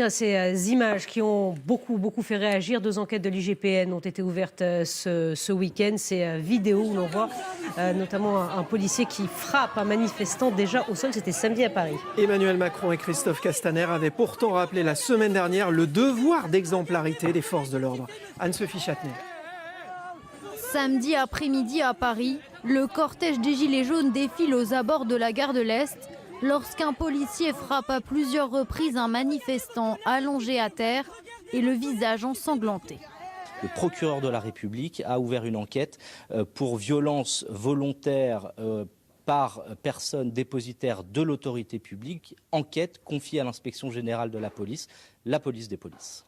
Ces images qui ont beaucoup fait réagir, 2 enquêtes de l'IGPN ont été ouvertes ce week-end. Ces vidéos où l'on voit notamment un policier qui frappe un manifestant déjà au sol. C'était samedi à Paris. Emmanuel Macron et Christophe Castaner avaient pourtant rappelé la semaine dernière le devoir d'exemplarité des forces de l'ordre. Anne-Sophie Châtenay. Samedi après-midi à Paris, le cortège des Gilets jaunes défile aux abords de la gare de l'Est lorsqu'un policier frappe à plusieurs reprises un manifestant allongé à terre et le visage ensanglanté. Le procureur de la République a ouvert une enquête pour violence volontaire par personne dépositaire de l'autorité publique, enquête confiée à l'inspection générale de la police des polices.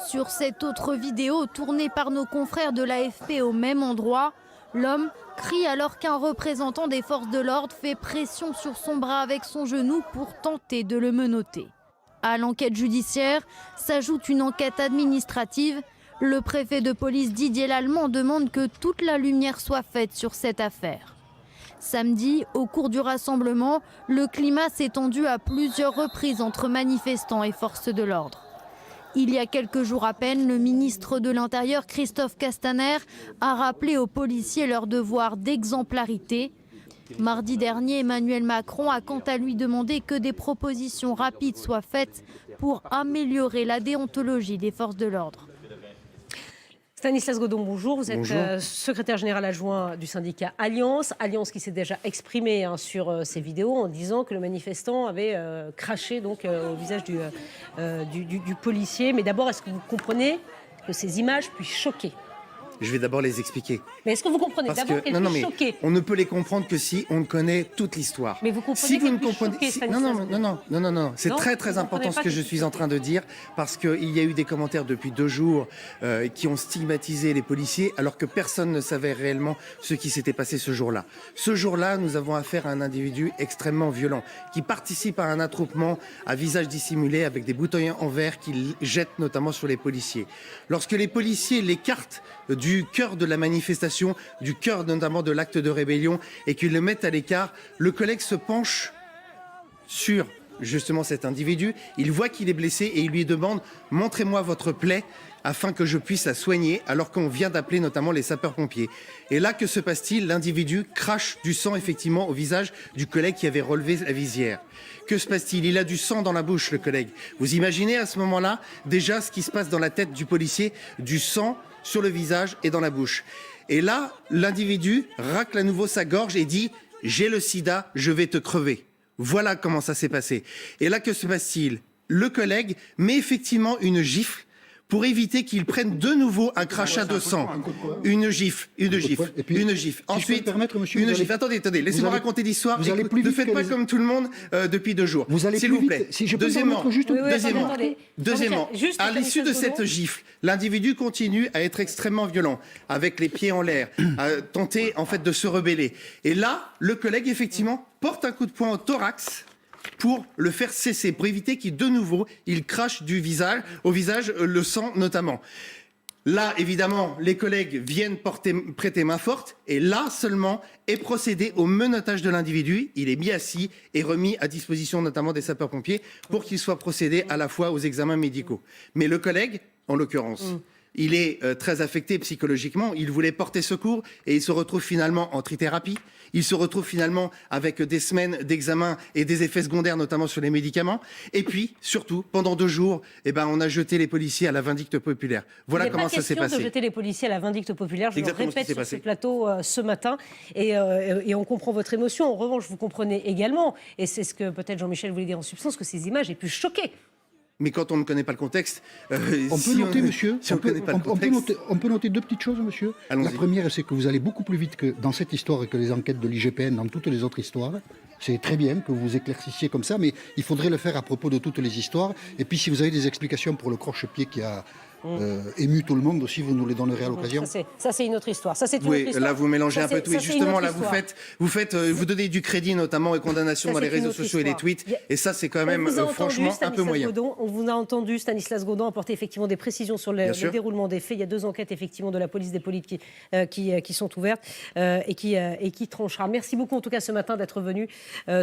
Sur cette autre vidéo tournée par nos confrères de l'AFP au même endroit, l'homme crie alors qu'un représentant des forces de l'ordre fait pression sur son bras avec son genou pour tenter de le menotter. À l'enquête judiciaire s'ajoute une enquête administrative. Le préfet de police Didier Lallement demande que toute la lumière soit faite sur cette affaire. Samedi, au cours du rassemblement, le climat s'est tendu à plusieurs reprises entre manifestants et forces de l'ordre. Il y a quelques jours à peine, le ministre de l'Intérieur, Christophe Castaner, a rappelé aux policiers leur devoir d'exemplarité. Mardi dernier, Emmanuel Macron a quant à lui demandé que des propositions rapides soient faites pour améliorer la déontologie des forces de l'ordre. Stanislas Godon, bonjour. Vous êtes Bonjour. secrétaire général adjoint du syndicat Alliance. Alliance qui s'est déjà exprimé sur ces vidéos en disant que le manifestant avait craché donc, au visage du policier. Mais d'abord, est-ce que vous comprenez que ces images puissent choquer ? Je vais d'abord les expliquer. Mais est-ce que vous comprenez d'abord qu'elles puissent choquer ? On ne peut les comprendre que si on connaît toute l'histoire. Mais vous comprenez si vous qu'elles ne puissent comprenez... choquer, si- Stanislas Non. C'est Non, très vous important comprenez ce pas que qu'elles je puissent suis en train de dire, parce qu'il y a eu des commentaires depuis 2 jours qui ont stigmatisé les policiers, alors que personne ne savait réellement ce qui s'était passé ce jour-là. Ce jour-là, nous avons affaire à un individu extrêmement violent, qui participe à un attroupement à visage dissimulé avec des bouteilles en verre qu'il jette notamment sur les policiers. Lorsque les policiers l'écartent du cœur de la manifestation, du cœur notamment de l'acte de rébellion, et qu'ils le mettent à l'écart, le collègue se penche sur justement cet individu, il voit qu'il est blessé et il lui demande « montrez-moi votre plaie afin que je puisse la soigner » alors qu'on vient d'appeler notamment les sapeurs-pompiers. Et là, que se passe-t-il ? L'individu crache du sang effectivement au visage du collègue qui avait relevé la visière. Que se passe-t-il ? Il a du sang dans la bouche, le collègue. Vous imaginez à ce moment-là déjà ce qui se passe dans la tête du policier, du sang sur le visage et dans la bouche. Et là, l'individu racle à nouveau sa gorge et dit « j'ai le sida, je vais te crever ». Voilà comment ça s'est passé. Et là, que se passe-t-il ? Le collègue met effectivement une gifle pour éviter qu'il prenne de nouveau un crachat de sang. Une gifle. Ensuite, une gifle. Attendez, laissez-moi raconter l'histoire. Ne faites pas comme tout le monde depuis 2 jours. S'il vous plaît. Deuxièmement, à l'issue de cette gifle, l'individu continue à être extrêmement violent, avec les pieds en l'air, à tenter en fait de se rebeller. Et là, le collègue effectivement porte un coup de poing au thorax pour le faire cesser, pour éviter qu'il de nouveau il crache au visage le sang notamment. Là, évidemment, les collègues viennent prêter main forte et là seulement est procédé au menottage de l'individu. Il est mis assis et remis à disposition notamment des sapeurs-pompiers pour qu'il soit procédé à la fois aux examens médicaux. Mais le collègue, en l'occurrence, il est très affecté psychologiquement, il voulait porter secours et il se retrouve finalement en trithérapie. Il se retrouve finalement avec des semaines d'examen et des effets secondaires, notamment sur les médicaments. Et puis, surtout, pendant 2 jours, on a jeté les policiers à la vindicte populaire. Voilà comment ça s'est passé. Il n'est pas question de jeter les policiers à la vindicte populaire, je le répète sur ce plateau ce matin. Et on comprend votre émotion. En revanche, vous comprenez également, et c'est ce que peut-être Jean-Michel voulait dire en substance, que ces images aient pu choquer. Mais quand on ne connaît pas le contexte... on peut noter, monsieur, on peut noter 2 petites choses, monsieur. Allons-y. La première, c'est que vous allez beaucoup plus vite que dans cette histoire et que les enquêtes de l'IGPN dans toutes les autres histoires. C'est très bien que vous éclaircissiez comme ça, mais il faudrait le faire à propos de toutes les histoires. Et puis, si vous avez des explications pour le croche-pied qui a ému tout le monde aussi, vous nous les donnerez à l'occasion. Ça, c'est une autre histoire. Ça, c'est une autre histoire. Là, vous mélangez un peu tout. Et justement, là, vous donnez du crédit, notamment aux condamnations dans les réseaux sociaux et les tweets. Et ça, c'est quand même, franchement, un peu moyen. On vous a entendu, Stanislas Godon, apporter effectivement des précisions sur le déroulement des faits. Il y a 2 enquêtes, effectivement, de la police des polices qui sont ouvertes et qui tranchera. Merci beaucoup, en tout cas, ce matin, d'être venu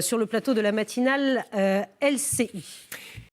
sur le plateau de la matinale LCI.